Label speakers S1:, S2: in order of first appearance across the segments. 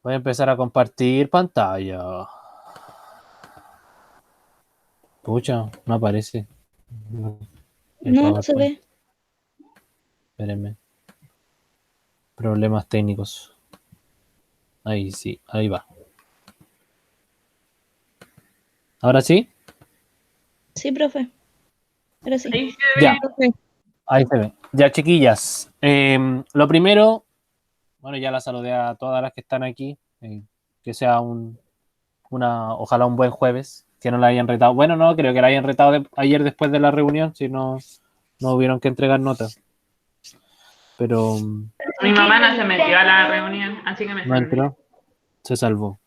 S1: Voy a empezar a compartir pantalla. Pucha, no aparece el
S2: No, no se
S1: PowerPoint.
S2: ve.
S1: Espérenme. Problemas técnicos. Ahí sí, ahí va. ¿Ahora sí?
S2: Sí, profe. Ahora sí.
S3: Ahí se
S1: Ya,
S3: ve.
S2: Profe.
S1: ahí se ve. Ya, chiquillas. Lo primero, bueno, ya la saludé a todas las que están aquí. Que sea ojalá un buen jueves. Que no la hayan retado. Bueno, no, creo que la hayan retado ayer después de la reunión, si no, no hubieron que entregar notas. Pero
S3: Mi mamá no se metió a la reunión, así que me
S1: no
S3: salvé.
S1: entró, se salvó.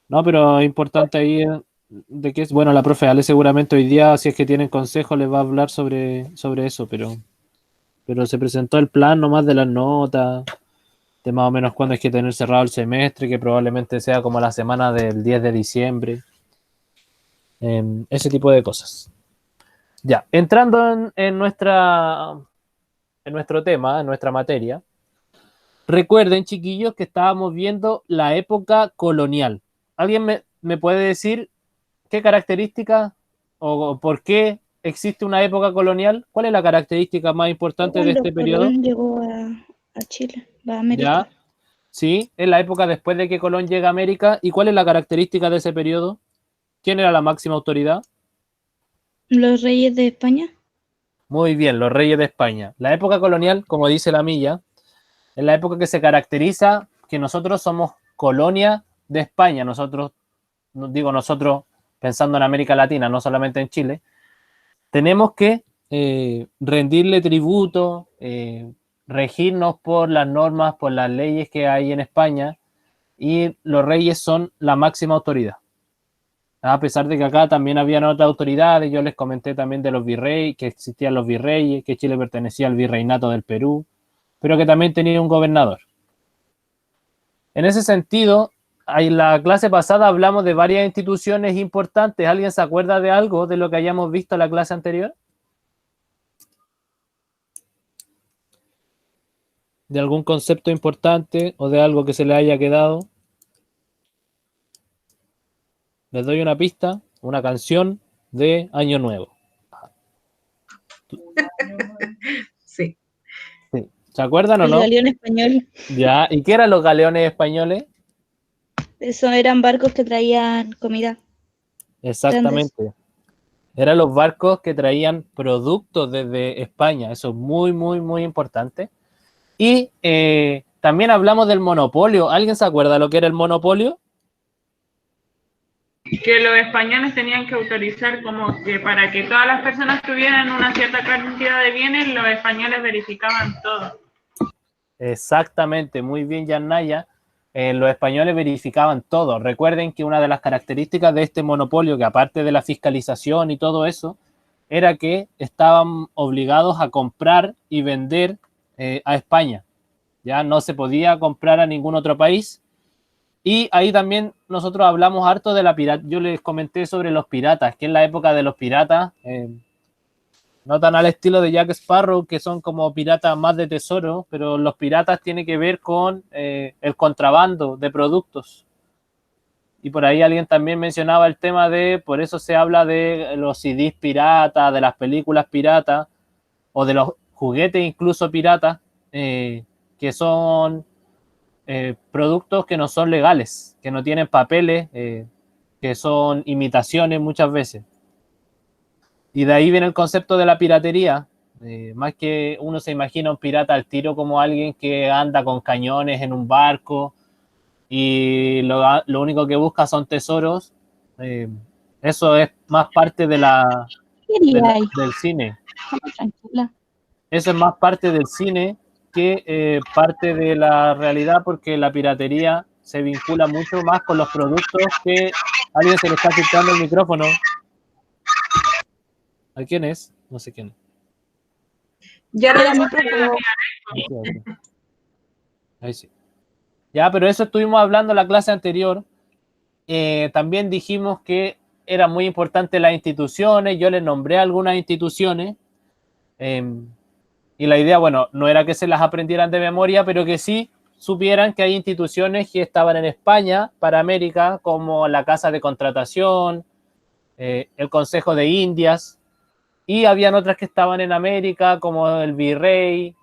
S1: No, pero es importante ahí de que es, bueno, la profe Ale seguramente hoy día, si es que tienen consejo, les va a hablar sobre eso, pero se presentó el plan nomás de las notas, de más o menos cuándo hay que tener cerrado el semestre, que probablemente sea como la semana del 10 de diciembre, ese tipo de cosas. Ya, entrando en nuestro tema, en nuestra materia, recuerden, chiquillos, que estábamos viendo la época colonial. ¿Alguien me puede decir qué características o por qué existe una época colonial? ¿Cuál es la característica más
S2: Fue
S1: importante de
S2: cuando
S1: este periodo?
S2: Colón llegó a Chile, a América.
S1: Ya, sí, es la época después de que Colón llega a América. ¿Y cuál es la característica de ese periodo? ¿Quién era la máxima autoridad?
S2: Los reyes de España.
S1: Muy bien, los reyes de España. La época colonial, como dice la milla, es la época que se caracteriza que nosotros somos colonia de España. Nosotros, digo nosotros pensando en América Latina, no solamente en Chile, tenemos que rendirle tributo, regirnos por las normas, por las leyes que hay en España, y los reyes son la máxima autoridad. A pesar de que acá también habían otras autoridades, yo les comenté también de los virreyes, que existían los virreyes, que Chile pertenecía al virreinato del Perú, pero que también tenía un gobernador. En ese sentido, en la clase pasada hablamos de varias instituciones importantes. ¿Alguien se acuerda de algo de lo que hayamos visto en la clase anterior? ¿De algún concepto importante o de algo que se le haya quedado? Les doy una pista, una canción de Año Nuevo.
S3: Sí.
S1: Sí. ¿Se acuerdan o
S2: El
S1: no?
S2: galeón español.
S1: Ya. ¿Y qué eran los galeones españoles?
S2: Esos eran barcos que traían comida grandes.
S1: Exactamente. Eran los barcos que traían productos desde España. Eso es muy, muy, muy importante. Y también hablamos del monopolio. ¿Alguien se acuerda lo que era el monopolio?
S3: Que los españoles tenían que autorizar como que para que todas las personas tuvieran una cierta cantidad de bienes, los españoles verificaban todo.
S1: Exactamente, muy bien, Yanaya. Los españoles verificaban todo. Recuerden que una de las características de este monopolio, que aparte de la fiscalización y todo eso, era que estaban obligados a comprar y vender a España. Ya no se podía comprar a ningún otro país. Y ahí también nosotros hablamos harto de la pirata. Yo les comenté sobre los piratas, que en la época de los piratas, no tan al estilo de Jack Sparrow, que son como piratas más de tesoro, pero los piratas tienen que ver con el contrabando de productos. Y por ahí alguien también mencionaba el tema de, por eso se habla de los CDs piratas, de las películas piratas, o de los juguetes incluso piratas, que son productos que no son legales, que no tienen papeles, que son imitaciones muchas veces. Y de ahí viene el concepto de la piratería. Más que uno se imagina un pirata al tiro como alguien que anda con cañones en un barco y lo único que busca son tesoros. Eh, Eso es más parte del cine.
S2: Tranquila.
S1: Eso es más parte del cine que parte de la realidad, porque la piratería se vincula mucho más con los productos que a alguien se le está filtrando el micrófono. ¿A quién es? No sé quién es.
S3: Ya
S2: Era mi
S3: profe,
S2: profe.
S1: Ahí sí. Ya, pero eso estuvimos hablando en la clase anterior. También dijimos que era muy importante las instituciones. Yo les nombré algunas instituciones. Y la idea, bueno, no era que se las aprendieran de memoria, pero que sí supieran que hay instituciones que estaban en España para América, como la Casa de Contratación, el Consejo de Indias, y habían otras que estaban en América, como el Virrey,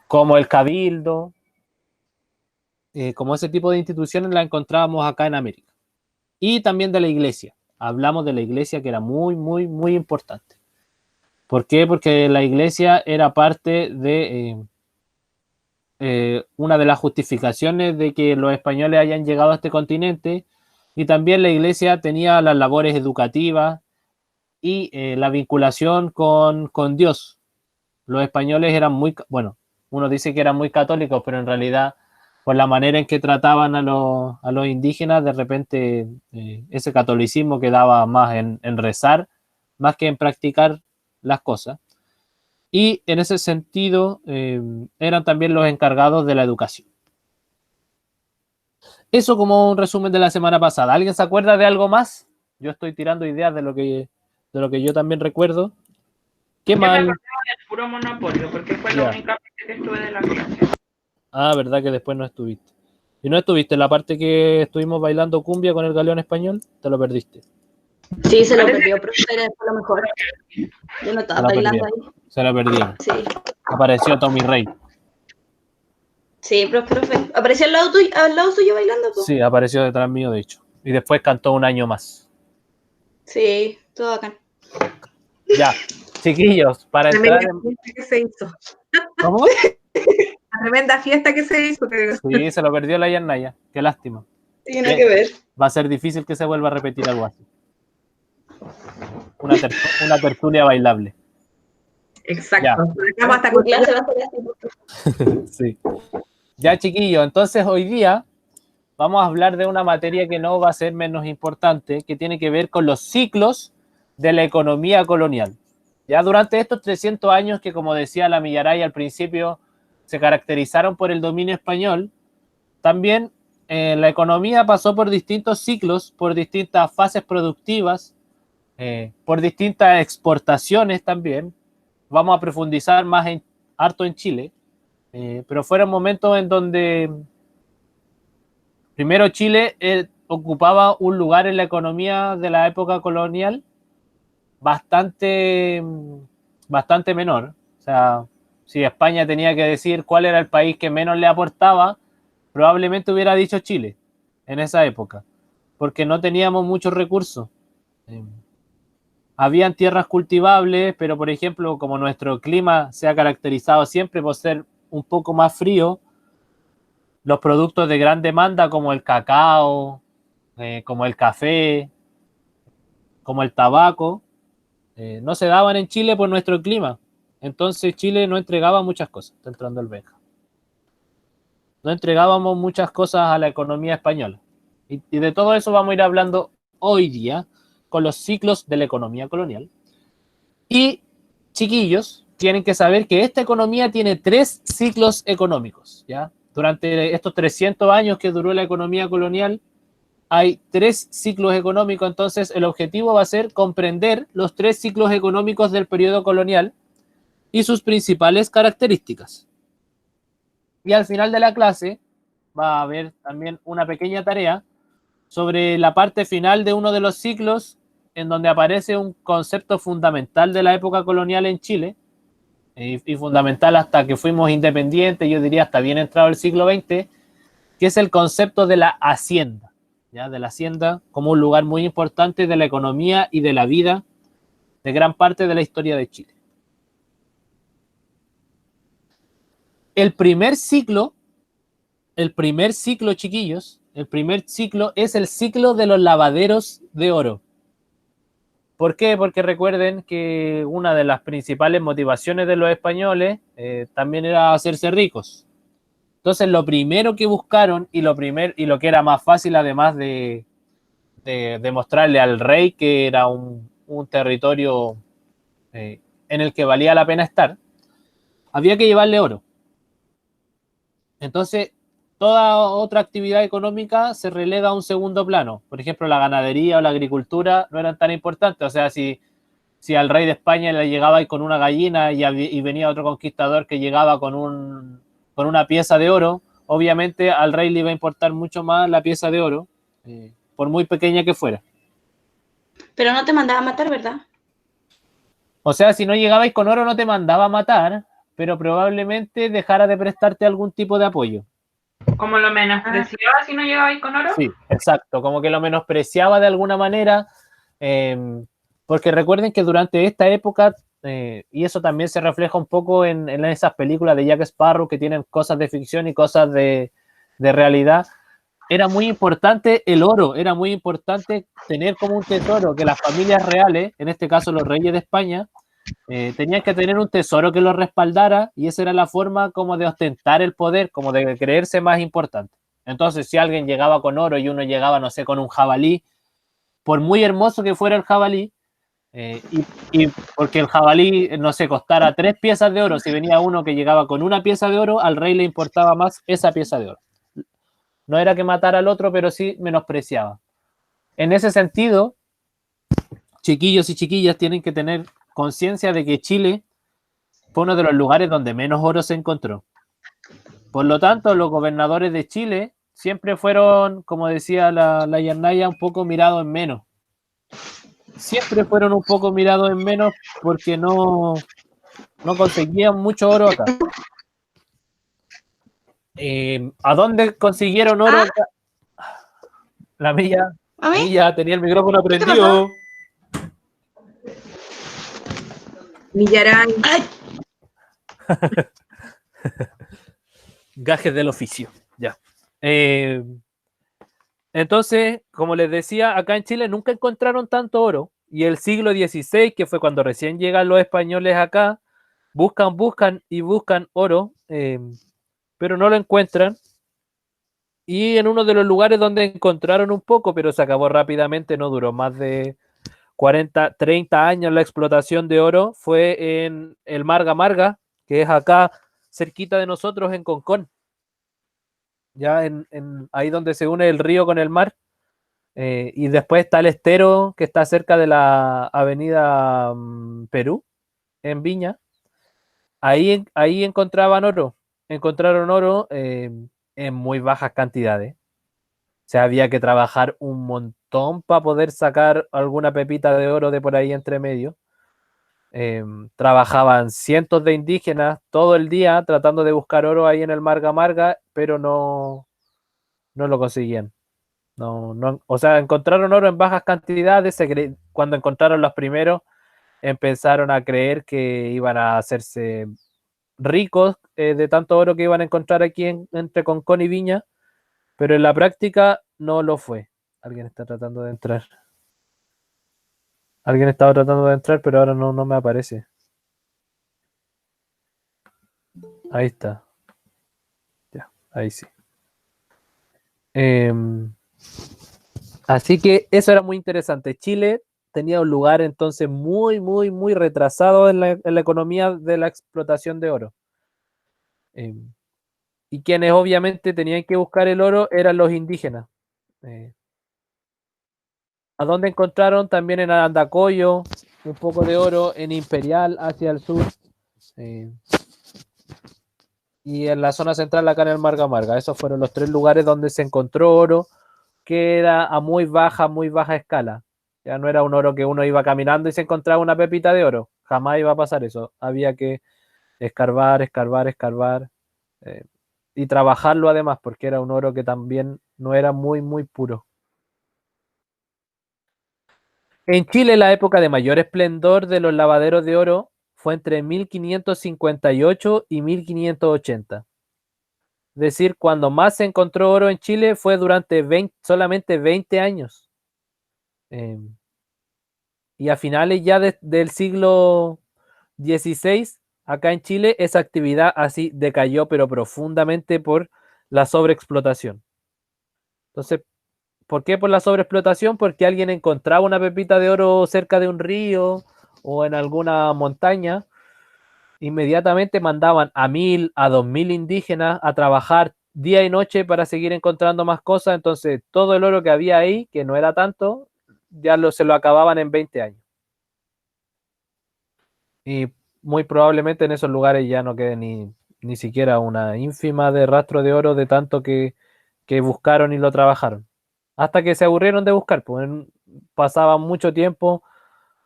S1: como el Cabildo, como ese tipo de instituciones las encontrábamos acá en América. Y también de la iglesia. Hablamos de la iglesia, que era muy, muy, muy importante. ¿Por qué? Porque la iglesia era parte de una de las justificaciones de que los españoles hayan llegado a este continente, y también la iglesia tenía las labores educativas y la vinculación con Dios. Los españoles eran muy, bueno, uno dice que eran muy católicos, pero en realidad, por la manera en que trataban a los indígenas, de repente ese catolicismo quedaba más en rezar, más que en practicar las cosas. Y en ese sentido eran también los encargados de la educación. Eso como un resumen de la semana pasada. ¿Alguien se acuerda de algo más? Yo estoy tirando ideas de lo que yo también recuerdo. ¿Qué más?
S3: Yo me acordaba del puro Monopolio, porque fue la única parte que estuve de la clase.
S1: Ah, verdad que después no estuviste. ¿Y no estuviste en la parte que estuvimos bailando cumbia con el galeón español? Te lo perdiste.
S2: Sí, se lo perdió, pero era lo mejor. Yo no estaba bailando ahí.
S1: Se lo perdieron.
S2: Sí.
S1: Apareció Tommy Rey.
S2: Sí, profe. ¿Apareció al lado suyo bailando? ¿Tú?
S1: Sí, apareció detrás mío, de hecho. Y después cantó un año más.
S2: Sí, todo acá.
S1: Ya, chiquillos, para entrar en...
S4: ¿Qué se hizo?
S1: ¿Cómo?
S4: La tremenda fiesta que se hizo.
S1: Sí, se lo perdió la Yanaya. Qué lástima.
S2: Tiene que ver.
S1: Va a ser difícil que se vuelva a repetir algo así. Una tertulia bailable.
S4: Exacto.
S2: Ya. Hasta con clase va a ser así.
S1: Sí. Ya, chiquillos, entonces hoy día vamos a hablar de una materia que no va a ser menos importante, que tiene que ver con los ciclos de la economía colonial. Ya durante estos 300 años que, como decía la Millaray al principio, se caracterizaron por el dominio español, también la economía pasó por distintos ciclos, por distintas fases productivas, por distintas exportaciones también. Vamos a profundizar más harto en Chile, pero fueron momentos en donde primero Chile ocupaba un lugar en la economía de la época colonial bastante menor. O sea, si España tenía que decir cuál era el país que menos le aportaba, probablemente hubiera dicho Chile en esa época, porque no teníamos muchos recursos. Habían tierras cultivables, pero por ejemplo, como nuestro clima se ha caracterizado siempre por ser un poco más frío, los productos de gran demanda como el cacao, como el café, como el tabaco, no se daban en Chile por nuestro clima. Entonces Chile no entregaba muchas cosas. Está entrando el Benja. No entregábamos muchas cosas a la economía española. Y de todo eso vamos a ir hablando hoy día con los ciclos de la economía colonial. Y, chiquillos, tienen que saber que esta economía tiene 3 ciclos económicos, ¿ya? Durante estos 300 años que duró la economía colonial, hay 3 ciclos económicos. Entonces el objetivo va a ser comprender los 3 ciclos económicos del periodo colonial y sus principales características. Y al final de la clase va a haber también una pequeña tarea sobre la parte final de uno de los ciclos, en donde aparece un concepto fundamental de la época colonial en Chile, y fundamental hasta que fuimos independientes, yo diría hasta bien entrado el siglo XX, que es el concepto de la hacienda. ¿Ya? De la hacienda como un lugar muy importante de la economía y de la vida de gran parte de la historia de Chile. El primer ciclo, chiquillos, el primer ciclo es el ciclo de los lavaderos de oro. ¿Por qué? Porque recuerden que una de las principales motivaciones de los españoles también era hacerse ricos. Entonces, lo primero que buscaron y lo que era más fácil, además de demostrarle al rey que era un territorio en el que valía la pena estar, había que llevarle oro. Entonces, toda otra actividad económica se relega a un segundo plano. Por ejemplo, la ganadería o la agricultura no eran tan importantes. O sea, si al rey de España le llegaba con una gallina y venía otro conquistador que llegaba con con una pieza de oro, obviamente al rey le iba a importar mucho más la pieza de oro, por muy pequeña que fuera.
S2: Pero no te mandaba a matar, ¿verdad?
S1: O sea, si no llegabais con oro no te mandaba a matar, pero probablemente dejara de prestarte algún tipo de apoyo.
S3: Como lo menospreciaba si no llegabais con oro.
S1: Sí, exacto, como que lo menospreciaba de alguna manera, porque recuerden que durante esta época, y eso también se refleja un poco en esas películas de Jack Sparrow que tienen cosas de ficción y cosas de realidad, era muy importante el oro, era muy importante tener como un tesoro que las familias reales, en este caso los reyes de España, tenían que tener un tesoro que los respaldara y esa era la forma como de ostentar el poder, como de creerse más importante. Entonces, si alguien llegaba con oro y uno llegaba, no sé, con un jabalí, por muy hermoso que fuera el jabalí, y porque el jabalí, no sé, costara 3 piezas de oro, si venía uno que llegaba con una pieza de oro, al rey le importaba más esa pieza de oro. No era que matara al otro, pero sí menospreciaba. En ese sentido, chiquillos y chiquillas tienen que tener conciencia de que Chile fue uno de los lugares donde menos oro se encontró. Por lo tanto, los gobernadores de Chile siempre fueron, como decía la Yarnaya, un poco mirados en menos. Siempre fueron un poco mirados en menos porque no conseguían mucho oro acá. ¿A dónde consiguieron oro acá? La Milla,
S2: ¿A mí?
S1: Milla tenía el micrófono
S2: ¿Qué te
S1: prendido.
S4: Millaray.
S2: ¡Ay!
S1: Gajes del oficio, ya. Entonces, como les decía, acá en Chile nunca encontraron tanto oro. Y el siglo XVI, que fue cuando recién llegan los españoles acá, buscan y buscan oro, pero no lo encuentran. Y en uno de los lugares donde encontraron un poco, pero se acabó rápidamente, no duró más de 40, 30 años la explotación de oro, fue en el Marga Marga, que es acá cerquita de nosotros en Concón. Ya ahí donde se une el río con el mar. Y después está el estero que está cerca de la avenida Perú, en Viña. Ahí encontraron oro en muy bajas cantidades. O sea, había que trabajar un montón para poder sacar alguna pepita de oro de por ahí entre medio. Trabajaban cientos de indígenas todo el día tratando de buscar oro ahí en el Marga Marga, pero no lo conseguían. O sea, encontraron oro en bajas cantidades. Cuando encontraron los primeros, empezaron a creer que iban a hacerse ricos de tanto oro que iban a encontrar aquí entre Concón y Viña, pero en la práctica no lo fue. Alguien está tratando de entrar. Alguien estaba tratando de entrar, pero ahora no me aparece. Ahí está. Ya, ahí sí. Así que eso era muy interesante. Chile tenía un lugar entonces muy, muy, muy retrasado en la economía de la explotación de oro. Y quienes obviamente tenían que buscar el oro eran los indígenas. ¿A dónde encontraron? También en Arandacoyo, un poco de oro, en Imperial hacia el sur. Y en la zona central acá en el Marga Marga. Esos fueron los 3 lugares donde se encontró oro, que era a muy baja escala. Ya no era un oro que uno iba caminando y se encontraba una pepita de oro. Jamás iba a pasar eso. Había que escarbar y trabajarlo además, porque era un oro que también no era muy, muy puro. En Chile, la época de mayor esplendor de los lavaderos de oro fue entre 1558 y 1580. Es decir, cuando más se encontró oro en Chile fue durante solamente 20 años. Y a finales ya del siglo XVI, acá en Chile, esa actividad así decayó, pero profundamente por la sobreexplotación. Entonces, ¿por qué por la sobreexplotación? Porque alguien encontraba una pepita de oro cerca de un río o en alguna montaña, inmediatamente mandaban a 1000, a 2000 indígenas a trabajar día y noche para seguir encontrando más cosas. Entonces, todo el oro que había ahí, que no era tanto, ya se lo acababan en 20 años. Y muy probablemente en esos lugares ya no quede ni siquiera una ínfima de rastro de oro de tanto que buscaron y lo trabajaron. Hasta que se aburrieron de buscar, pues pasaba mucho tiempo,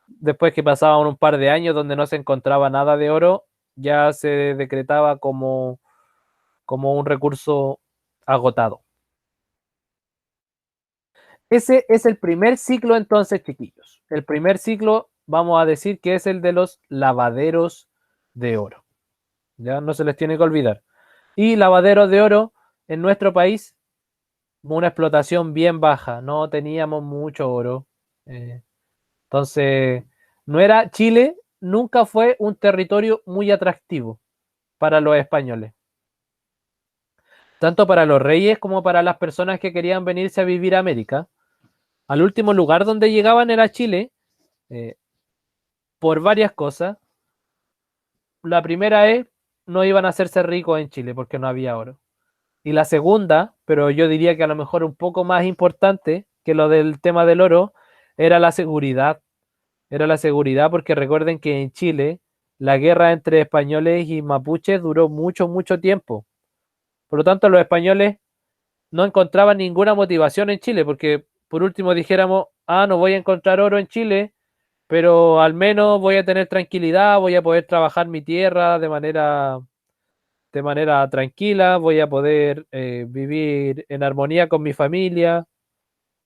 S1: después que pasaban un par de años donde no se encontraba nada de oro, ya se decretaba como un recurso agotado. Ese es el primer ciclo entonces, chiquillos. El primer ciclo vamos a decir que es el de los lavaderos de oro. Ya no se les tiene que olvidar. Y lavaderos de oro en nuestro país, una explotación bien baja, no teníamos mucho oro. Entonces, Chile nunca fue un territorio muy atractivo para los españoles. Tanto para los reyes como para las personas que querían venirse a vivir a América. Al último lugar donde llegaban era Chile, por varias cosas. La primera es, no iban a hacerse ricos en Chile porque no había oro. Y la segunda, pero yo diría que a lo mejor un poco más importante que lo del tema del oro, era la seguridad. Era la seguridad porque recuerden que en Chile la guerra entre españoles y mapuches duró mucho, mucho tiempo. Por lo tanto, los españoles no encontraban ninguna motivación en Chile porque por último dijéramos, no voy a encontrar oro en Chile, pero al menos voy a tener tranquilidad, voy a poder trabajar mi tierra de manera tranquila, voy a poder vivir en armonía con mi familia,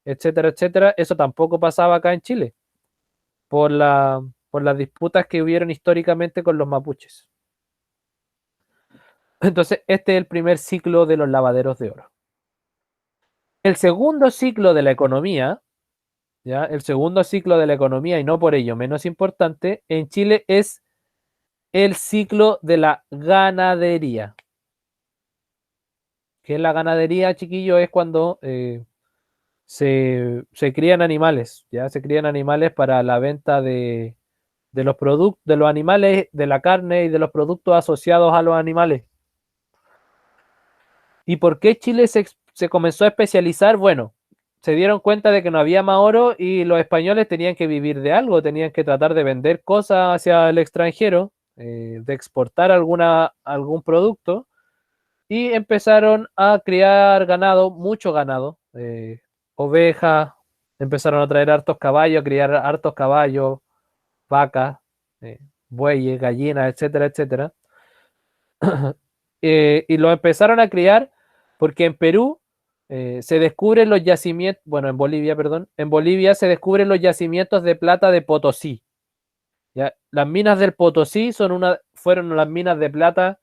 S1: etcétera, etcétera. Eso tampoco pasaba acá en Chile por las disputas que hubieron históricamente con los mapuches. Entonces, este es el primer ciclo de los lavaderos de oro. El segundo ciclo de la economía, ¿ya? El segundo ciclo de la economía, y no por ello menos importante, en Chile es el ciclo de la ganadería. ¿Qué es la ganadería, chiquillo? Es cuando se crían animales, ¿ya? Se crían animales para la venta de los productos, de los animales, de la carne y de los productos asociados a los animales. ¿Y por qué Chile se comenzó a especializar? Bueno, se dieron cuenta de que no había más oro y los españoles tenían que vivir de algo, tenían que tratar de vender cosas hacia el extranjero, de exportar algún producto, y empezaron a criar ganado, mucho ganado, ovejas, empezaron a traer hartos caballos, a criar hartos caballos, vacas, bueyes, gallinas, etcétera, etcétera. Y lo empezaron a criar porque en Perú se descubren los yacimientos, bueno, en Bolivia, perdón, en Bolivia se descubren los yacimientos de plata de Potosí. ¿Ya? Las minas del Potosí fueron las minas de plata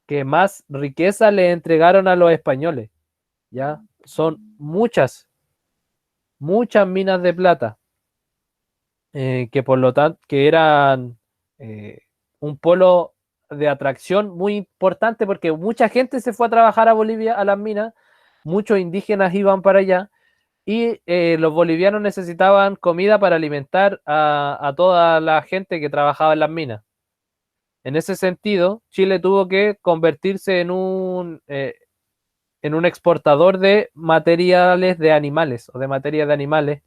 S1: que más riqueza le entregaron a los españoles. ¿Ya? Son muchas minas de plata que por lo tanto que eran un polo de atracción muy importante porque mucha gente se fue a trabajar a Bolivia a las minas, muchos indígenas iban para allá y los bolivianos necesitaban comida para alimentar a toda la gente que trabajaba en las minas. En ese sentido, Chile tuvo que convertirse en un exportador de materiales de animales o de materia de animales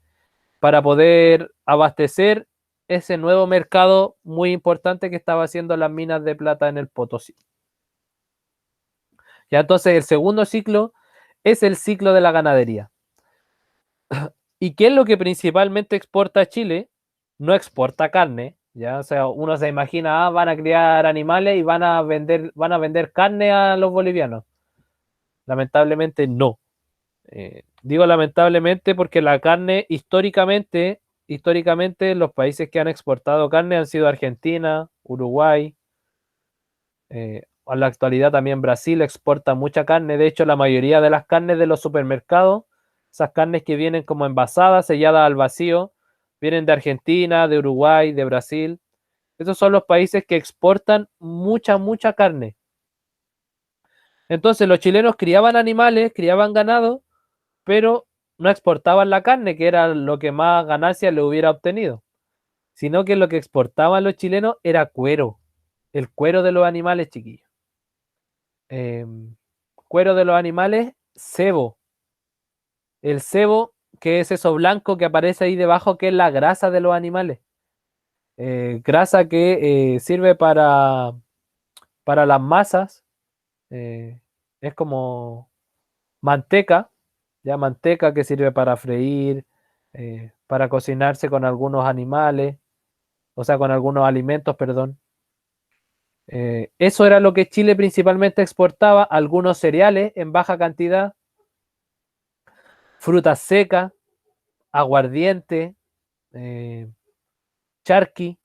S1: para poder abastecer ese nuevo mercado muy importante que estaba haciendo las minas de plata en el Potosí. Ya entonces el segundo ciclo es el ciclo de la ganadería. ¿Y qué es lo que principalmente exporta Chile? No exporta carne, ya, o sea, uno se imagina, van a criar animales y van a vender carne a los bolivianos. Lamentablemente no. Digo lamentablemente porque la carne históricamente los países que han exportado carne han sido Argentina, Uruguay, a la actualidad también Brasil exporta mucha carne. De hecho, la mayoría de las carnes de los supermercados, esas carnes que vienen como envasadas, selladas al vacío, vienen de Argentina, de Uruguay, de Brasil. Esos son los países que exportan mucha carne. Entonces los chilenos criaban animales, criaban ganado, pero no exportaban la carne, que era lo que más ganancias le hubiera obtenido, sino que lo que exportaban los chilenos era cuero, el cuero de los animales, chiquillos. Cuero de los animales, cebo. El cebo, que es eso blanco que aparece ahí debajo, que es la grasa de los animales. Grasa que sirve para las masas, Es como manteca, ya manteca que sirve para freír, para cocinarse con algunos animales, o sea, con algunos alimentos, perdón. Eso era lo que Chile principalmente exportaba, algunos cereales en baja cantidad, frutas secas, aguardiente, charqui.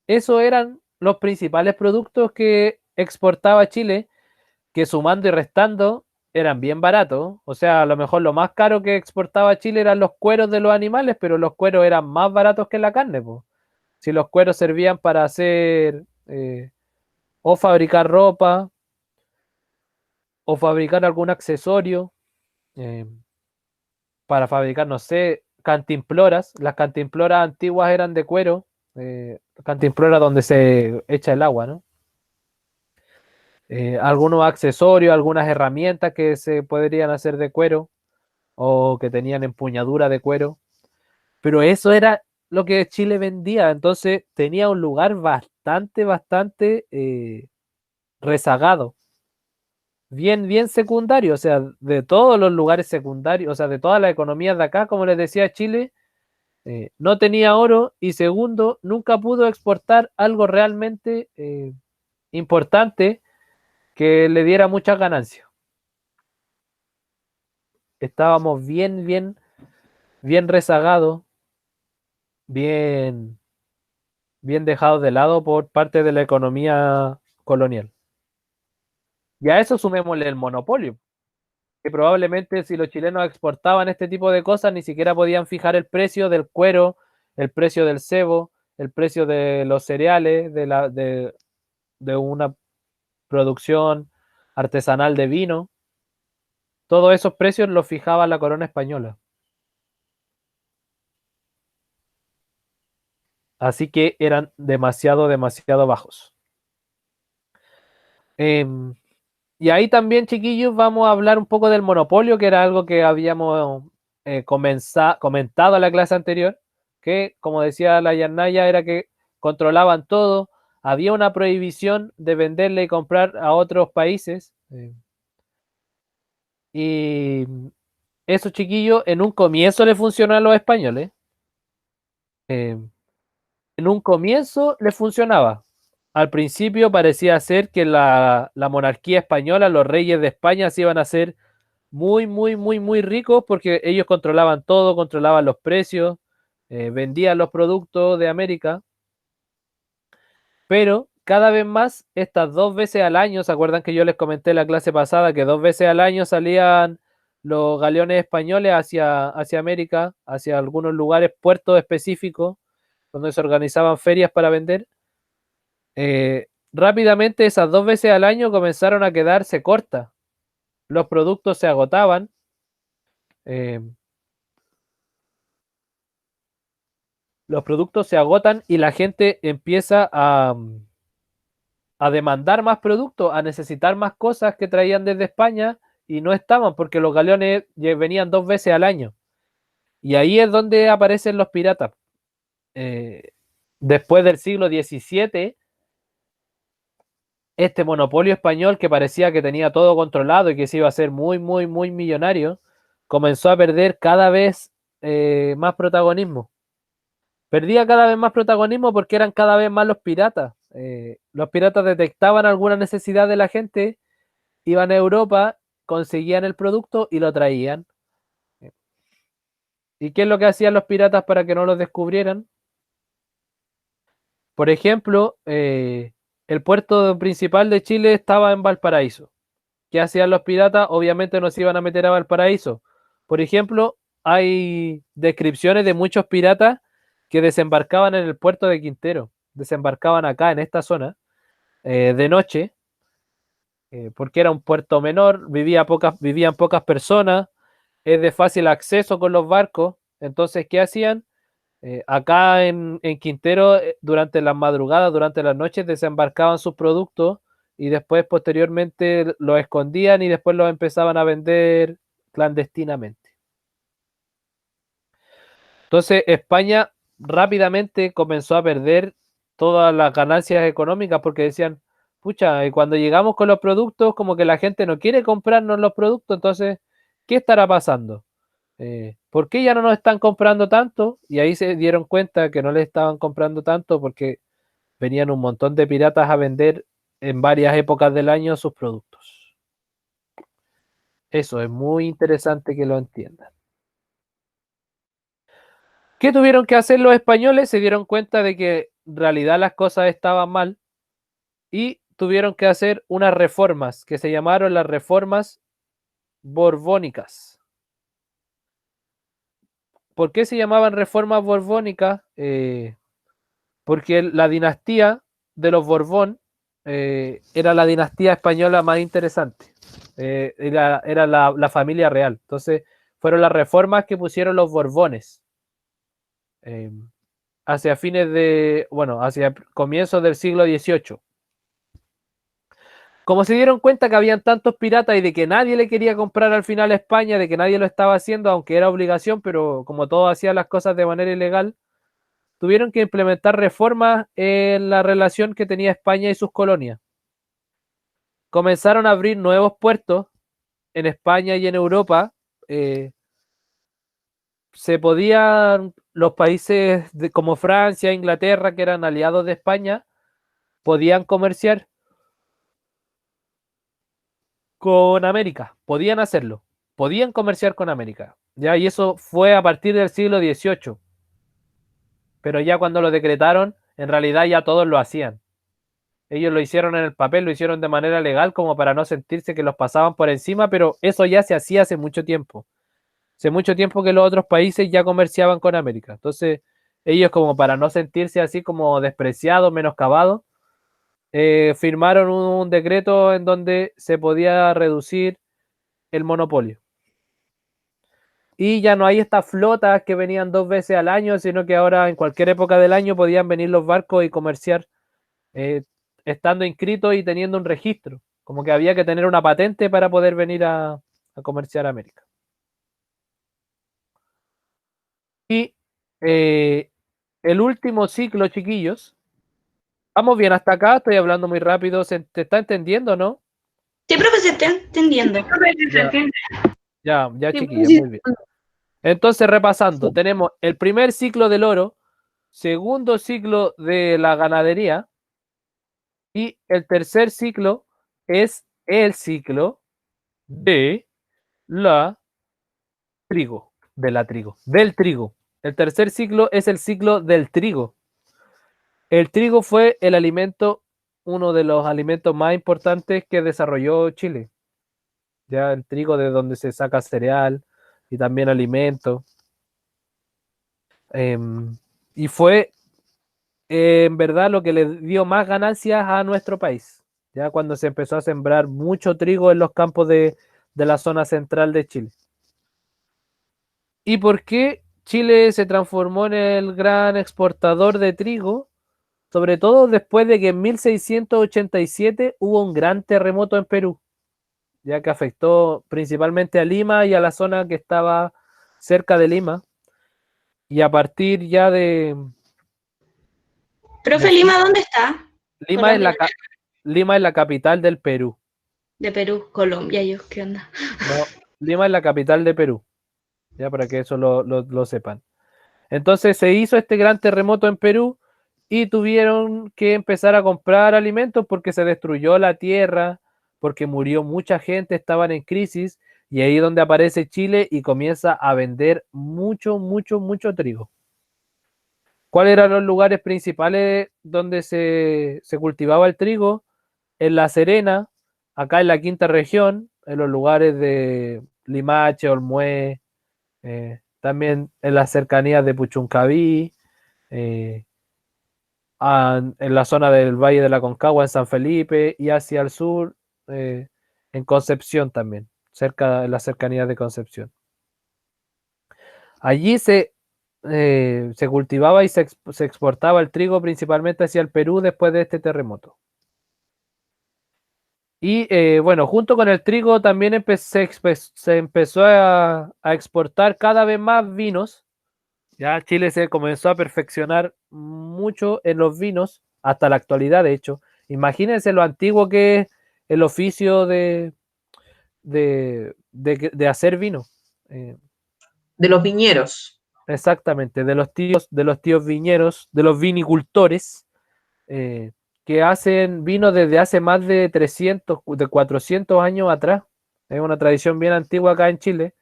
S1: Esos eran los principales productos que exportaba Chile, que sumando y restando eran bien baratos. O sea, a lo mejor lo más caro que exportaba Chile eran los cueros de los animales, pero los cueros eran más baratos que la carne, po. Si los cueros servían para hacer o fabricar ropa o fabricar algún accesorio, eh, para fabricar, no sé, cantimploras. Las cantimploras antiguas eran de cuero, cantimplora donde se echa el agua, ¿no? Algunos accesorios, algunas herramientas que se podrían hacer de cuero o que tenían empuñadura de cuero, pero eso era lo que Chile vendía, entonces tenía un lugar bastante rezagado, bien secundario, o sea, de todos los lugares secundarios, o sea, de todas las economías de acá, como les decía, Chile no tenía oro y segundo, nunca pudo exportar algo realmente importante que le diera muchas ganancias. Estábamos bien rezagados, bien, bien dejados de lado por parte de la economía colonial. Y a eso sumémosle el monopolio, que probablemente si los chilenos exportaban este tipo de cosas, ni siquiera podían fijar el precio del cuero, el precio del cebo, el precio de los cereales, de una producción artesanal de vino. Todos esos precios los fijaba la corona española. Así que eran demasiado bajos. Y ahí también, chiquillos, vamos a hablar un poco del monopolio, que era algo que habíamos comentado en la clase anterior, que, como decía la Yanaya, era que controlaban todo, había una prohibición de venderle y comprar a otros países. Y eso, chiquillos, en un comienzo le funcionó a los españoles. En un comienzo le funcionaba. Al principio parecía ser que la monarquía española, los reyes de España se iban a hacer muy ricos porque ellos controlaban todo, controlaban los precios, vendían los productos de América, pero cada vez más, estas 2 veces al año, ¿se acuerdan que yo les comenté en la clase pasada que 2 veces al año salían los galeones españoles hacia América, hacia algunos lugares, puertos específicos, donde se organizaban ferias para vender? Rápidamente esas 2 veces al año comenzaron a quedarse cortas. Los productos se agotaban. Los productos se agotan y la gente empieza a demandar más productos, a necesitar más cosas que traían desde España y no estaban porque los galeones venían 2 veces al año. Y ahí es donde aparecen los piratas. Después del siglo XVII, este monopolio español que parecía que tenía todo controlado y que se iba a hacer muy millonario, comenzó a perder cada vez más protagonismo. Perdía cada vez más protagonismo porque eran cada vez más los piratas. Los piratas detectaban alguna necesidad de la gente, iban a Europa, conseguían el producto y lo traían. ¿Y qué es lo que hacían los piratas para que no los descubrieran? Por ejemplo, el puerto principal de Chile estaba en Valparaíso. ¿Qué hacían los piratas? Obviamente no se iban a meter a Valparaíso. Por ejemplo, hay descripciones de muchos piratas que desembarcaban en el puerto de Quintero, desembarcaban acá en esta zona de noche, porque era un puerto menor, vivían pocas personas, es de fácil acceso con los barcos. Entonces, ¿qué hacían? Acá en Quintero, durante las madrugadas, durante las noches, desembarcaban sus productos y después posteriormente los escondían y después los empezaban a vender clandestinamente. Entonces España rápidamente comenzó a perder todas las ganancias económicas porque decían, pucha, y cuando llegamos con los productos, como que la gente no quiere comprarnos los productos, entonces, ¿qué estará pasando? ¿Por qué ya no nos están comprando tanto? Y ahí se dieron cuenta que no les estaban comprando tanto porque venían un montón de piratas a vender en varias épocas del año sus productos. Eso es muy interesante que lo entiendan. ¿Qué tuvieron que hacer los españoles? Se dieron cuenta de que en realidad las cosas estaban mal y tuvieron que hacer unas reformas que se llamaron las reformas borbónicas. ¿Por qué se llamaban reformas borbónicas? Porque la dinastía de los Borbón era la dinastía española más interesante. Era la familia real. Entonces, fueron las reformas que pusieron los Borbones. Hacia hacia comienzos del siglo XVIII. Como se dieron cuenta que habían tantos piratas y de que nadie le quería comprar al final a España, de que nadie lo estaba haciendo, aunque era obligación, pero como todos hacían las cosas de manera ilegal, tuvieron que implementar reformas en la relación que tenía España y sus colonias. Comenzaron a abrir nuevos puertos en España y en Europa. Los países como Francia, Inglaterra, que eran aliados de España, podían comerciar con América, podían hacerlo, podían comerciar con América, ¿ya? Y eso fue a partir del siglo XVIII, pero ya cuando lo decretaron, en realidad ya todos lo hacían. Ellos lo hicieron en el papel, lo hicieron de manera legal como para no sentirse que los pasaban por encima, pero eso ya se hacía hace mucho tiempo. Hace mucho tiempo que los otros países ya comerciaban con América. Entonces, ellos como para no sentirse así como despreciados, menoscabados, firmaron un decreto en donde se podía reducir el monopolio. Y ya no hay estas flotas que venían 2 veces al año, sino que ahora en cualquier época del año podían venir los barcos y comerciar estando inscritos y teniendo un registro. Como que había que tener una patente para poder venir a comerciar a América. Y el último ciclo, chiquillos. ¿Vamos bien hasta acá? Estoy hablando muy rápido. ¿Te está entendiendo, no?
S2: Sí, profe, se está entendiendo.
S1: Ya,
S4: Sí,
S1: chiquillos,
S4: sí.
S1: muy bien. Entonces, repasando, tenemos el primer ciclo del oro, segundo ciclo de la ganadería y el tercer ciclo es el ciclo de la trigo, del trigo. El tercer ciclo es el ciclo del trigo. El trigo fue el alimento, uno de los alimentos más importantes que desarrolló Chile. Ya el trigo de donde se saca cereal y también alimento. Y fue en verdad lo que le dio más ganancias a nuestro país. Ya cuando se empezó a sembrar mucho trigo en los campos de la zona central de Chile. ¿Y por qué Chile se transformó en el gran exportador de trigo? Sobre todo después de que en 1687 hubo un gran terremoto en Perú, ya que afectó principalmente a Lima y a la zona que estaba cerca de Lima. Y a partir ya de...
S2: Profe, ¿Lima dónde está?
S1: Lima es la capital del Perú.
S2: De Perú, Colombia, yo, ¿qué onda?
S1: No, Lima es la capital de Perú, ya para que eso lo sepan. Entonces se hizo este gran terremoto en Perú y tuvieron que empezar a comprar alimentos porque se destruyó la tierra, porque murió mucha gente, estaban en crisis, y ahí es donde aparece Chile y comienza a vender mucho, mucho, mucho trigo. ¿Cuáles eran los lugares principales donde se cultivaba el trigo? En La Serena, acá en la quinta región, en los lugares de Limache, Olmué, también en las cercanías de Puchuncaví, en la zona del Valle de la Concagua, en San Felipe, y hacia el sur, en Concepción también, cerca de las cercanías de Concepción. Allí se cultivaba y se exportaba el trigo principalmente hacia el Perú después de este terremoto. Y bueno, junto con el trigo también se empezó a exportar cada vez más vinos. Ya Chile se comenzó a perfeccionar mucho en los vinos, hasta la actualidad de hecho, Imagínense lo antiguo que es el oficio de hacer vino.
S4: De los viñeros.
S1: Exactamente, de los tíos viñeros, de los vinicultores, que hacen vino desde hace más de 300, de 400 años atrás. Es una tradición bien antigua acá en Chile.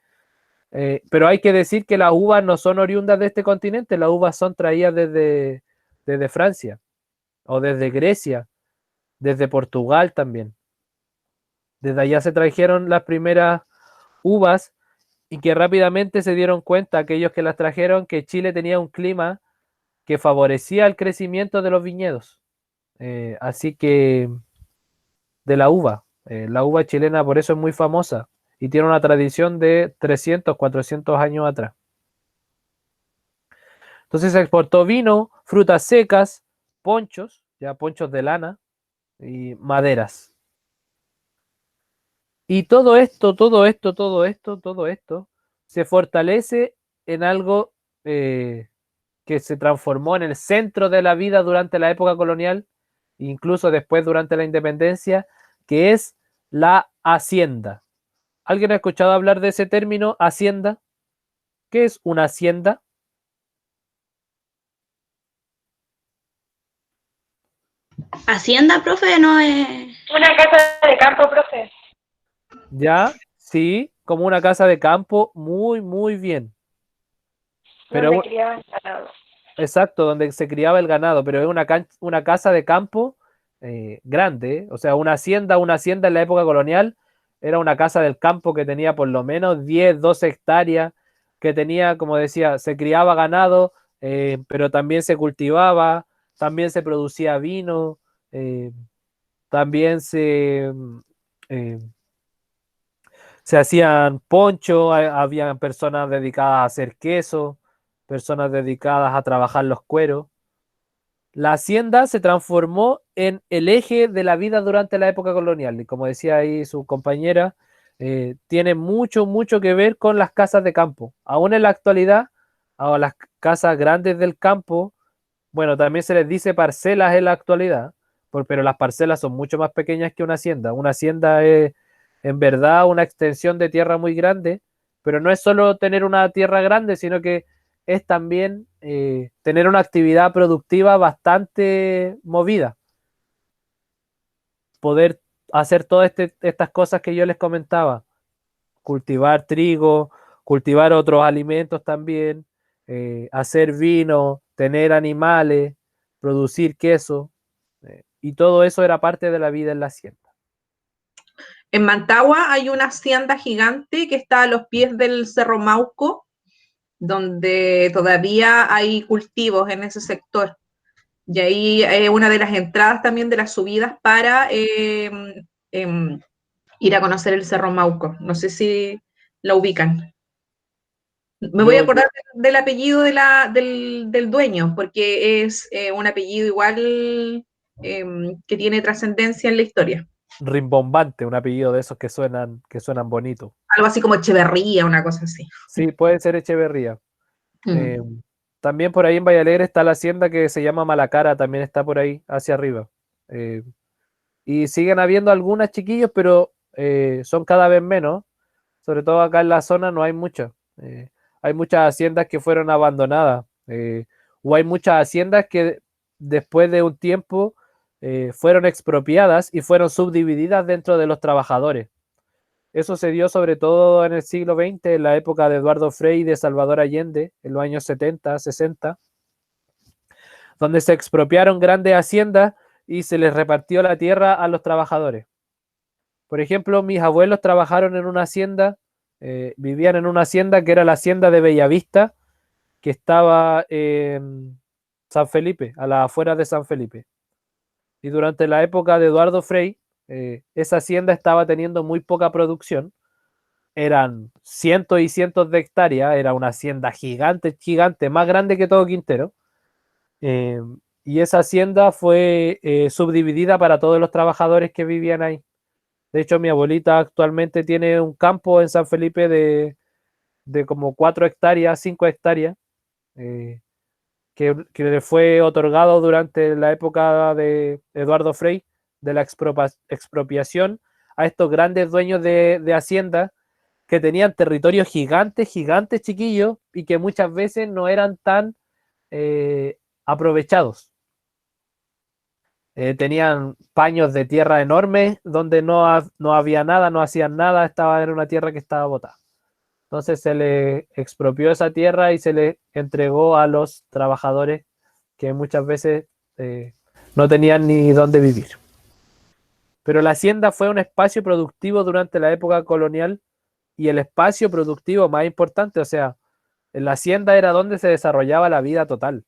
S1: Pero hay que decir que las uvas no son oriundas de este continente, las uvas son traídas desde Francia o desde Grecia, desde Portugal también. Desde allá se trajeron las primeras uvas y que rápidamente se dieron cuenta aquellos que las trajeron que Chile tenía un clima que favorecía el crecimiento de los viñedos. Así que de la uva chilena por eso es muy famosa y tiene una tradición de 300, 400 años atrás. Entonces se exportó vino, frutas secas, ponchos, ya ponchos de lana y maderas. Y todo esto se fortalece en algo que se transformó en el centro de la vida durante la época colonial, incluso después durante la independencia, que es la hacienda. ¿Alguien ha escuchado hablar de ese término, hacienda? ¿Qué es una hacienda?
S2: Hacienda, profe, no es.
S3: Una casa de campo, profe.
S1: Ya, sí, como una casa de campo, muy, muy bien. Pero
S3: Donde criaban ganado.
S1: exacto, donde se criaba el ganado, pero es una casa de campo grande, o sea, una hacienda en la época colonial era una casa del campo que tenía por lo menos 10, 12 hectáreas, que tenía, como decía, se criaba ganado, pero también se cultivaba, también se producía vino, eh, también eh, se hacían ponchos, habían personas dedicadas a hacer queso, personas dedicadas a trabajar los cueros. La hacienda se transformó en el eje de la vida durante la época colonial y como decía ahí su compañera, tiene mucho, mucho que ver con las casas de campo. Aún en la actualidad, a las casas grandes del campo, bueno, también se les dice parcelas en la actualidad, pero las parcelas son mucho más pequeñas que una hacienda. Una hacienda es en verdad una extensión de tierra muy grande, pero no es solo tener una tierra grande, sino que es también tener una actividad productiva bastante movida. Poder hacer todas estas cosas que yo les comentaba. Cultivar trigo, cultivar otros alimentos también, hacer vino, tener animales, producir queso. Y todo eso era parte de la vida en la hacienda.
S4: En Mantagua hay una hacienda gigante que está a los pies del Cerro Mauco, donde todavía hay cultivos en ese sector. Y ahí es una de las entradas también de las subidas para ir a conocer el Cerro Mauco. No sé si la ubican. Me voy a
S1: Yo,
S4: acordar del apellido del dueño, porque es un apellido igual que tiene trascendencia en la historia.
S1: rimbombante, un apellido de esos que suenan bonitos.
S4: Algo así como Echeverría, una cosa así.
S1: Sí, puede ser Echeverría.
S4: Mm.
S1: También por ahí en Valle Alegre está la hacienda que se llama Malacara, también está por ahí hacia arriba. Y siguen habiendo algunas chiquillos, pero son cada vez menos. Sobre todo acá en la zona no hay muchas. Hay muchas haciendas que fueron abandonadas. O hay muchas haciendas que después de un tiempo fueron expropiadas y fueron subdivididas dentro de los trabajadores. Eso se dio sobre todo en el siglo XX, en la época de Eduardo Frei y de Salvador Allende, en los años 70, 60, donde se expropiaron grandes haciendas y se les repartió la tierra a los trabajadores. Por ejemplo, mis abuelos trabajaron en una hacienda, vivían en una hacienda que era la hacienda de Bellavista, que estaba en San Felipe, a las afueras de San Felipe. Y durante la época de Eduardo Frei, esa hacienda estaba teniendo muy poca producción. Eran cientos y cientos de hectáreas, era una hacienda gigante, gigante, más grande que todo Quintero. Y esa hacienda fue subdividida para todos los trabajadores que vivían ahí. De hecho, mi abuelita actualmente tiene un campo en San Felipe de como 4 hectáreas, 5 hectáreas, que le fue otorgado durante la época de Eduardo Frei de la expropiación a estos grandes dueños de hacienda que tenían territorios gigantes, gigantes, chiquillos, y que muchas veces no eran tan aprovechados. Tenían paños de tierra enormes donde no había nada, no hacían nada, estaba en una tierra que estaba botada. Entonces se le expropió esa tierra y se le entregó a los trabajadores que muchas veces no tenían ni dónde vivir. Pero la hacienda fue un espacio productivo durante la época colonial y el espacio productivo más importante, o sea, la hacienda era donde se desarrollaba la vida total.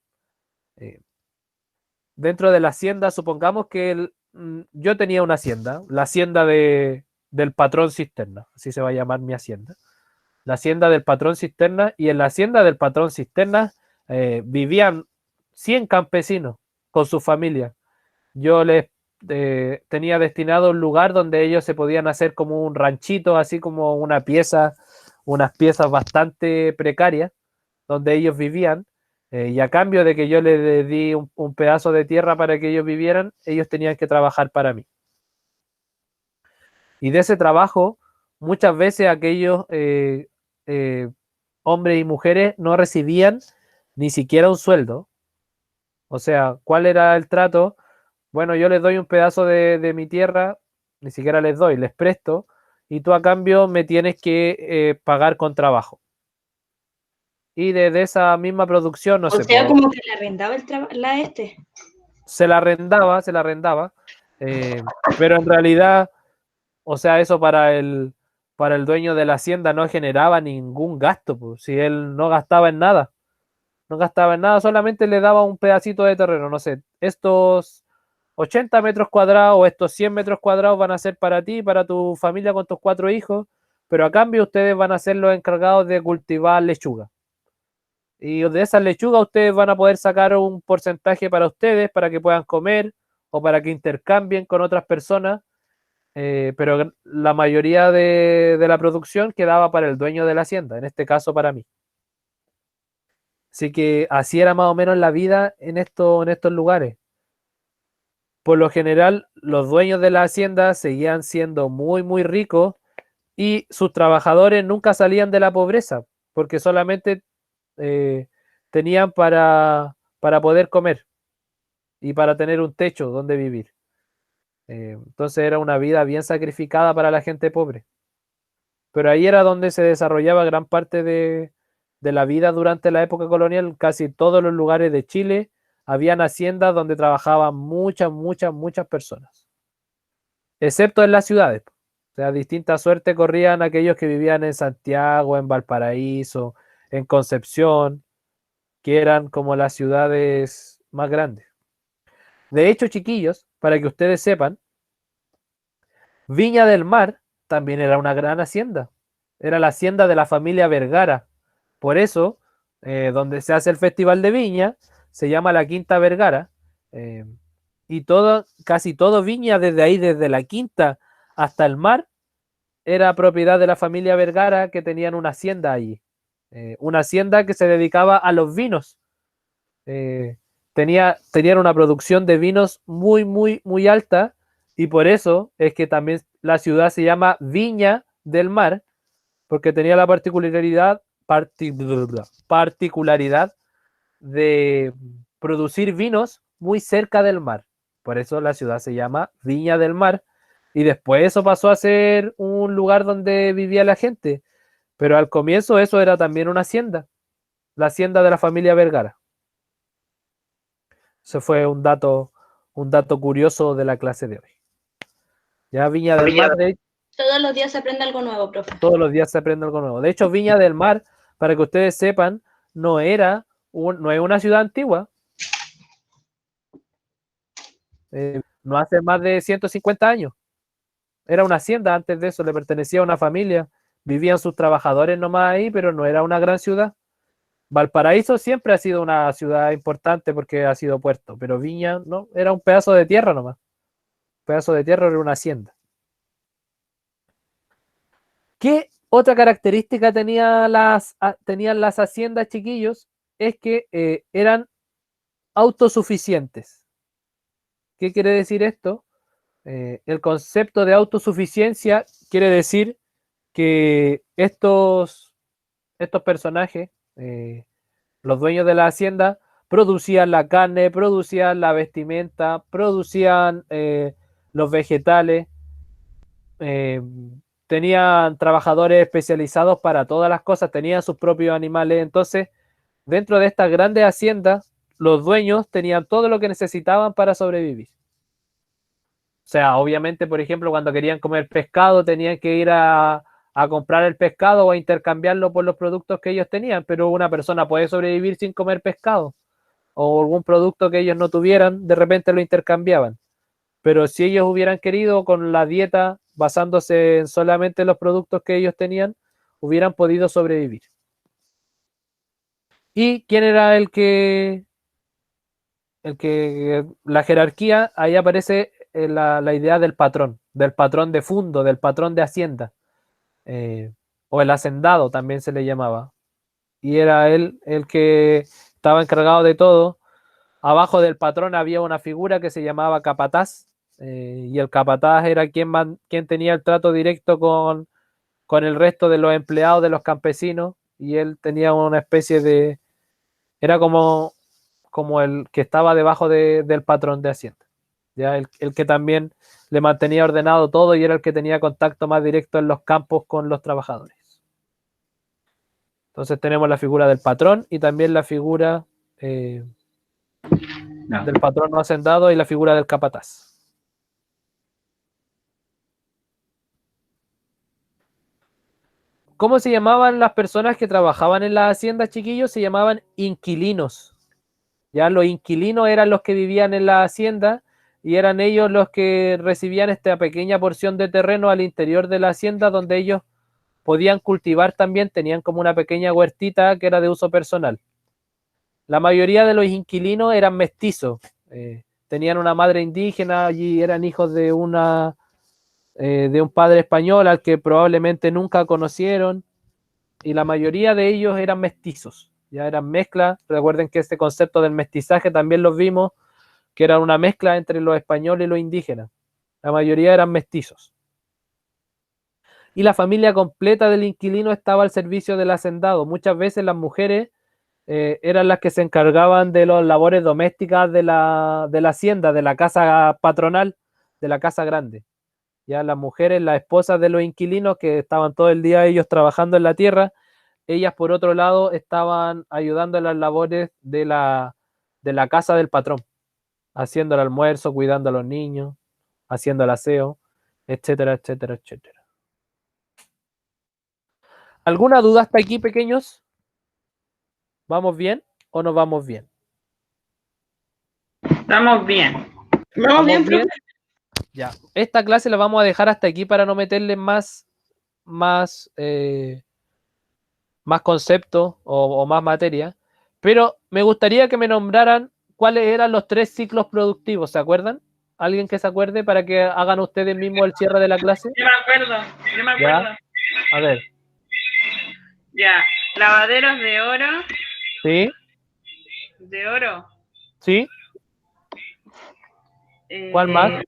S1: Dentro de la hacienda, supongamos que yo tenía una hacienda, la hacienda del patrón cisterna, así se va a llamar mi hacienda. La hacienda del patrón cisterna, y en la hacienda del patrón cisterna vivían 100 campesinos con sus familias. Yo les tenía destinado un lugar donde ellos se podían hacer como un ranchito, así como unas piezas bastante precarias, donde ellos vivían, y a cambio de que yo les di un pedazo de tierra para que ellos vivieran, ellos tenían que trabajar para mí. Y de ese trabajo, muchas veces aquellos hombres y mujeres no recibían ni siquiera un sueldo. O sea, ¿cuál era el trato? Bueno, yo les doy un pedazo de mi tierra, ni siquiera les doy, les presto, y tú a cambio me tienes que pagar con trabajo. Y de esa misma producción, no sé.
S2: O sea, como que le arrendaba
S1: Se la arrendaba, pero en realidad, o sea, eso para el dueño de la hacienda no generaba ningún gasto, pues, si él no gastaba en nada, solamente le daba un pedacito de terreno, no sé, estos 80 metros cuadrados o estos 100 metros cuadrados van a ser para ti, para tu familia con tus 4 hijos, pero a cambio ustedes van a ser los encargados de cultivar lechuga. Y de esas lechugas ustedes van a poder sacar un porcentaje para ustedes, para que puedan comer o para que intercambien con otras personas, pero la mayoría de la producción quedaba para el dueño de la hacienda, en este caso para mí. Así que así era más o menos la vida en estos lugares. Por lo general, los dueños de la hacienda seguían siendo muy, muy ricos y sus trabajadores nunca salían de la pobreza, porque solamente tenían para poder comer y para tener un techo donde vivir. Entonces era una vida bien sacrificada para la gente pobre. Pero ahí era donde se desarrollaba gran parte de la vida durante la época colonial. Casi todos los lugares de Chile habían haciendas donde trabajaban muchas, muchas, muchas personas. Excepto en las ciudades. O sea, distinta suerte corrían aquellos que vivían en Santiago, en Valparaíso, en Concepción, que eran como las ciudades más grandes. De hecho, chiquillos, para que ustedes sepan, Viña del Mar también era una gran hacienda. Era la hacienda de la familia Vergara. Por eso, donde se hace el Festival de Viña, se llama la Quinta Vergara. Y casi todo Viña, desde ahí, desde la Quinta hasta el mar, era propiedad de la familia Vergara, que tenían una hacienda allí. Una hacienda que se dedicaba a los vinos. Tenían una producción de vinos muy, muy, muy alta, y por eso es que también la ciudad se llama Viña del Mar, porque tenía la particularidad de producir vinos muy cerca del mar. Por eso la ciudad se llama Viña del Mar, y después eso pasó a ser un lugar donde vivía la gente, pero al comienzo eso era también una hacienda, la hacienda de la familia Vergara. Eso fue un dato curioso de la clase de hoy. Ya Viña del Mar,
S2: todos los días se aprende algo nuevo, profe.
S1: Todos los días se aprende algo nuevo. De hecho, Viña del Mar, para que ustedes sepan, no es una ciudad antigua. No hace más de 150 años. Era una hacienda antes de eso, le pertenecía a una familia. Vivían sus trabajadores nomás ahí, pero no era una gran ciudad. Valparaíso siempre ha sido una ciudad importante porque ha sido puerto, pero Viña no, era un pedazo de tierra nomás. Un pedazo de tierra, era una hacienda. ¿Qué otra característica tenían las haciendas, chiquillos? Es que eran autosuficientes. ¿Qué quiere decir esto? el concepto de autosuficiencia quiere decir que estos personajes, los dueños de la hacienda, producían la carne, producían la vestimenta, producían los vegetales, tenían trabajadores especializados para todas las cosas, tenían sus propios animales. Entonces, dentro de estas grandes haciendas, los dueños tenían todo lo que necesitaban para sobrevivir. O sea, obviamente, por ejemplo, cuando querían comer pescado, tenían que ir a comprar el pescado o a intercambiarlo por los productos que ellos tenían, pero una persona puede sobrevivir sin comer pescado o algún producto que ellos no tuvieran, de repente lo intercambiaban. Pero si ellos hubieran querido, con la dieta, basándose en solamente los productos que ellos tenían, hubieran podido sobrevivir. ¿Y quién era la jerarquía? Ahí aparece la idea del patrón de fundo, del patrón de hacienda, o el hacendado también se le llamaba. Y era él el que estaba encargado de todo. Abajo del patrón había una figura que se llamaba capataz, y el capataz era quien tenía el trato directo con el resto de los empleados, de los campesinos, y él tenía una especie de... Era como el que estaba debajo del patrón de hacienda, ya el que también le mantenía ordenado todo y era el que tenía contacto más directo en los campos con los trabajadores. Entonces tenemos la figura del patrón y también la figura del patrón no hacendado y la figura del capataz. ¿Cómo se llamaban las personas que trabajaban en las haciendas, chiquillos? Se llamaban inquilinos. Ya los inquilinos eran los que vivían en la hacienda y eran ellos los que recibían esta pequeña porción de terreno al interior de la hacienda donde ellos podían cultivar también, tenían como una pequeña huertita que era de uso personal. La mayoría de los inquilinos eran mestizos, tenían una madre indígena y eran hijos de un padre español al que probablemente nunca conocieron, y la mayoría de ellos eran mestizos. Ya eran mezclas. Recuerden que este concepto del mestizaje también lo vimos, que era una mezcla entre los españoles y los indígenas. La mayoría eran mestizos. Y la familia completa del inquilino estaba al servicio del hacendado. Muchas veces las mujeres eran las que se encargaban de las labores domésticas de la hacienda, de la casa patronal, de la casa grande. Ya las mujeres, las esposas de los inquilinos, que estaban todo el día ellos trabajando en la tierra, ellas por otro lado estaban ayudando en las labores de la casa del patrón, haciendo el almuerzo, cuidando a los niños, haciendo el aseo, etcétera, etcétera, etcétera. ¿Alguna duda hasta aquí, pequeños? ¿Vamos bien o no vamos bien?
S3: Estamos bien.
S2: Vamos bien, profe.
S1: Ya, esta clase la vamos a dejar hasta aquí para no meterle más conceptos o más materia, pero me gustaría que me nombraran cuáles eran los 3 ciclos productivos, ¿se acuerdan? ¿Alguien que se acuerde para que hagan ustedes mismos el cierre de la clase?
S3: Yo me acuerdo.
S1: ¿Ya? A ver.
S3: Ya, lavaderos de oro.
S1: ¿Sí?
S3: ¿De oro?
S1: ¿Sí? ¿Cuál más?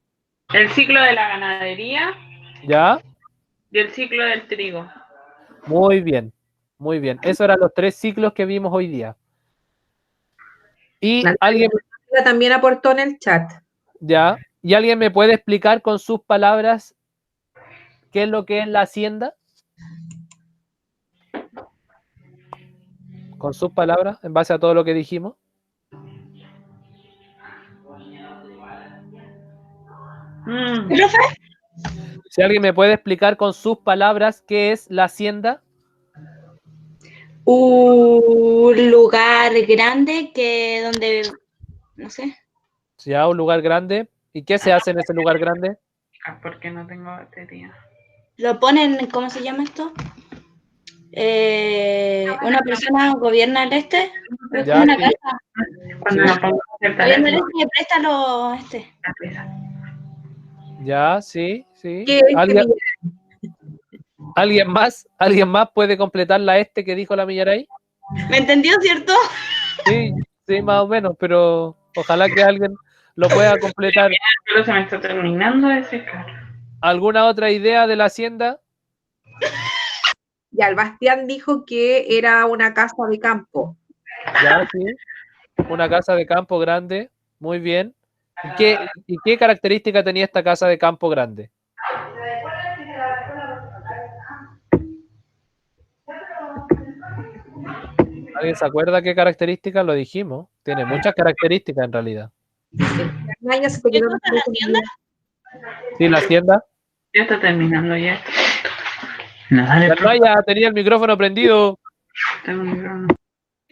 S3: El ciclo de la ganadería.
S1: ¿Ya?
S3: Y el ciclo del trigo.
S1: Muy bien, muy bien. Esos eran los 3 ciclos que vimos hoy día. Y alguien
S4: también aportó en el chat.
S1: ¿Ya? ¿Y alguien me puede explicar con sus palabras qué es lo que es la hacienda? Con sus palabras, en base a todo lo que dijimos.
S2: ¿Profe?
S1: Si alguien me puede explicar con sus palabras qué es la hacienda.
S2: Un lugar grande donde, no sé.
S1: Ya, un lugar grande. ¿Y qué se hace en ese lugar grande?
S3: Porque no tengo batería.
S2: Lo ponen, ¿cómo se llama esto? Una persona gobierna el es
S1: Ya,
S2: como una
S1: sí.
S2: casa.
S3: Cuando nos pongo el
S2: Gobierna el
S3: teléfono.
S2: y presta los
S1: Ya, sí, sí.
S4: ¿Qué
S1: ¿Alguien más puede completar la que dijo la Millaray?
S2: ¿Me entendió, cierto?
S1: Sí, sí, más o menos, pero ojalá que alguien lo pueda completar.
S3: Pero se me está terminando de secar.
S1: ¿Alguna otra idea de la hacienda?
S4: Ya, el Bastián dijo que era una casa de campo.
S1: Ya, sí. Una casa de campo grande. Muy bien. ¿Y qué característica tenía esta casa de campo grande? ¿Alguien se acuerda qué características? Lo dijimos. Tiene muchas características en realidad.
S4: Naya se te
S2: ¿Qué
S4: quedó
S2: cosa la hacienda?
S1: Sí, la hacienda.
S3: Ya está terminando ya. No, dale,
S1: La Naya tenía el micrófono prendido.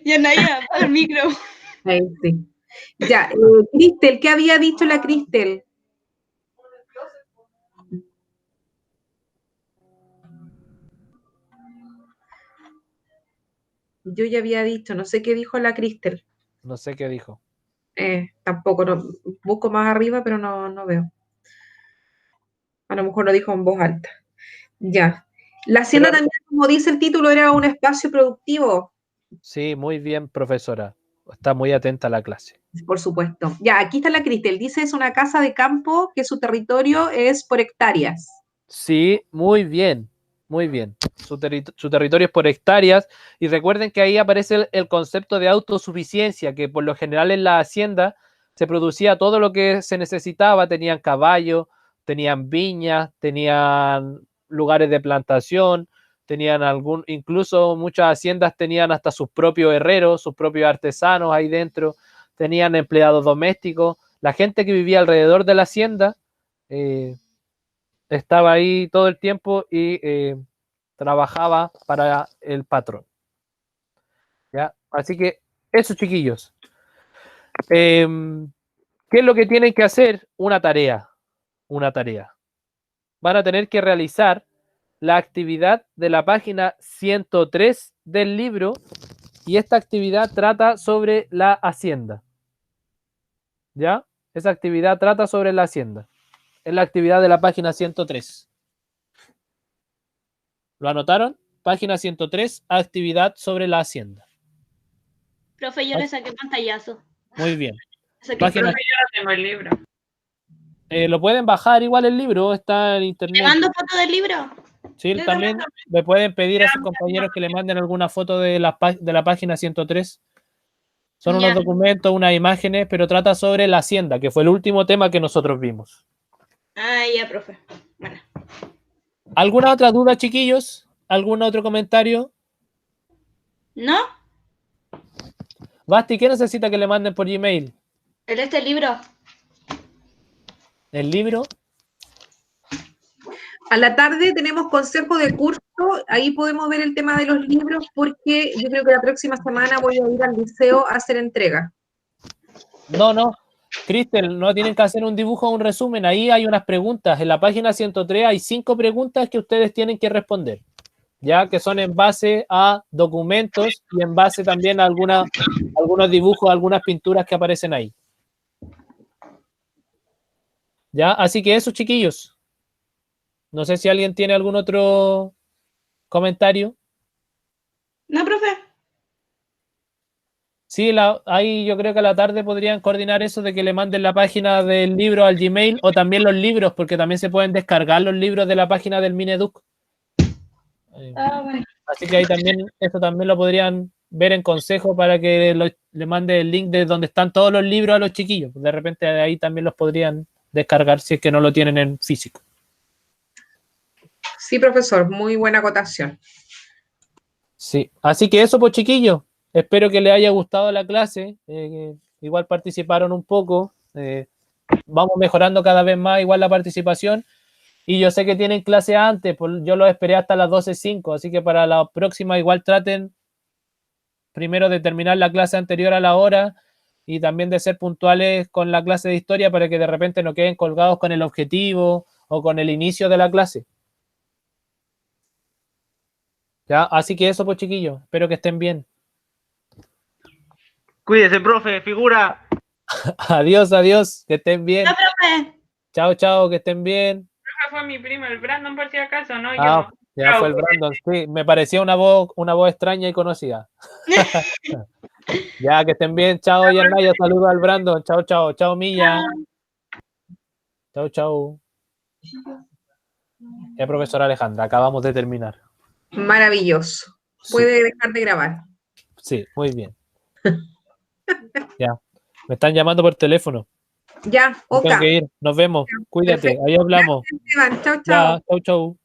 S2: Yanaya, apaga el micro.
S4: Ahí sí. Ya, Cristel, ¿qué había dicho la Cristel? Yo ya había dicho, no sé qué dijo la Cristel.
S1: No sé qué dijo.
S4: Tampoco, no, busco más arriba, pero no veo. A lo mejor lo dijo en voz alta. Ya. La hacienda
S1: Pero-
S4: también, como dice el título, era un espacio productivo,
S1: Sí, muy bien, profesora. Está muy atenta a la clase.
S4: por supuesto. Ya, aquí está la Cristel. Dice, es una casa de campo que su territorio es por hectáreas.
S1: Sí, muy bien, muy bien. Su territorio es por hectáreas y recuerden que ahí aparece el concepto de autosuficiencia, que por lo general en la hacienda se producía todo lo que se necesitaba, tenían caballos, tenían viñas, tenían lugares de plantación, tenían incluso muchas haciendas tenían hasta sus propios herreros, sus propios artesanos ahí dentro, tenían empleados domésticos, la gente que vivía alrededor de la hacienda estaba ahí todo el tiempo y trabajaba para el patrón. ¿Ya? Así que eso, chiquillos. ¿Qué es lo que tienen que hacer? Una tarea. Una tarea. Van a tener que realizar la actividad de la página 103 del libro y esta actividad trata sobre la hacienda. ¿Ya? Esa actividad trata sobre la hacienda. Es la actividad de la página 103. ¿Lo anotaron? Página 103, actividad sobre la hacienda.
S2: Profe, yo le saqué pantallazo.
S1: Muy bien.
S2: Saqué
S1: Página-
S3: Profe, yo no tengo el libro.
S1: Lo pueden bajar igual el libro, está en
S2: ¿Le
S1: internet.
S2: mando foto del libro?
S1: Sí,
S2: Yo
S1: también
S2: también.
S1: le pueden pedir a sus compañeros que le manden alguna foto de la página 103. Son unos
S2: Ya.
S1: documentos, unas imágenes, pero trata sobre la hacienda, que fue el último tema que nosotros vimos.
S2: Ah, ya, profe. Bueno.
S1: ¿Alguna otra duda, chiquillos? ¿Algún otro comentario?
S2: ¿No?
S1: Basti, ¿qué necesita que le manden por Gmail?
S2: Este libro.
S1: ¿El libro?
S4: A la tarde tenemos consejo de curso, ahí podemos ver el tema de los libros porque yo creo que la próxima semana voy a ir al liceo a hacer entrega.
S1: No. Cristel, no tienen que hacer un dibujo o un resumen. Ahí hay unas preguntas. En la página 103 hay 5 preguntas que ustedes tienen que responder, ya que son en base a documentos y en base también a algunos dibujos, algunas pinturas que aparecen ahí. ¿Ya? Así que eso, chiquillos. No sé si alguien tiene algún otro comentario.
S2: ¿No, profe?
S1: Sí, ahí yo creo que a la tarde podrían coordinar eso de que le manden la página del libro al Gmail o también los libros, porque también se pueden descargar los libros de la página del Mineduc.
S2: Bueno.
S1: Así que ahí también, eso también lo podrían ver en consejo para que le mande el link de donde están todos los libros a los chiquillos. De repente ahí también los podrían descargar si es que no lo tienen en físico.
S4: Sí, profesor, muy buena acotación.
S1: Sí, así que eso pues chiquillos. Espero que les haya gustado la clase. Igual participaron un poco. Vamos mejorando cada vez más igual la participación. Y yo sé que tienen clase antes, pues yo los esperé hasta las 12:05, así que para la próxima igual traten primero de terminar la clase anterior a la hora y también de ser puntuales con la clase de historia para que de repente no queden colgados con el objetivo o con el inicio de la clase. ¿Ya? Así que eso pues chiquillos, espero que estén bien.
S5: Cuídese, profe, figura.
S1: Adiós, que estén bien.
S2: No, profe.
S1: Chao, que estén bien.
S3: Fue mi primo, el Brandon, por si acaso, no
S1: Ah,
S3: yo.
S1: ya fue el Brandon, sí, me parecía una voz extraña y conocida. Ya, que estén bien. Chao, Yanaya. Saludos al Brandon. Chao, chao. Chao, Milla. Chao, chao. Ya, profesora Alejandra, acabamos de terminar.
S4: Maravilloso.
S1: Sí,
S4: Puede dejar de grabar.
S1: sí, muy bien. Ya. Me están llamando por teléfono.
S4: Ya,
S1: Me tengo
S4: Oka.
S1: que ir. Nos vemos. Cuídate.
S4: Perfecto.
S1: Ahí hablamos.
S4: Gracias, Esteban. Chao, chao.
S1: Ya, chau, chau.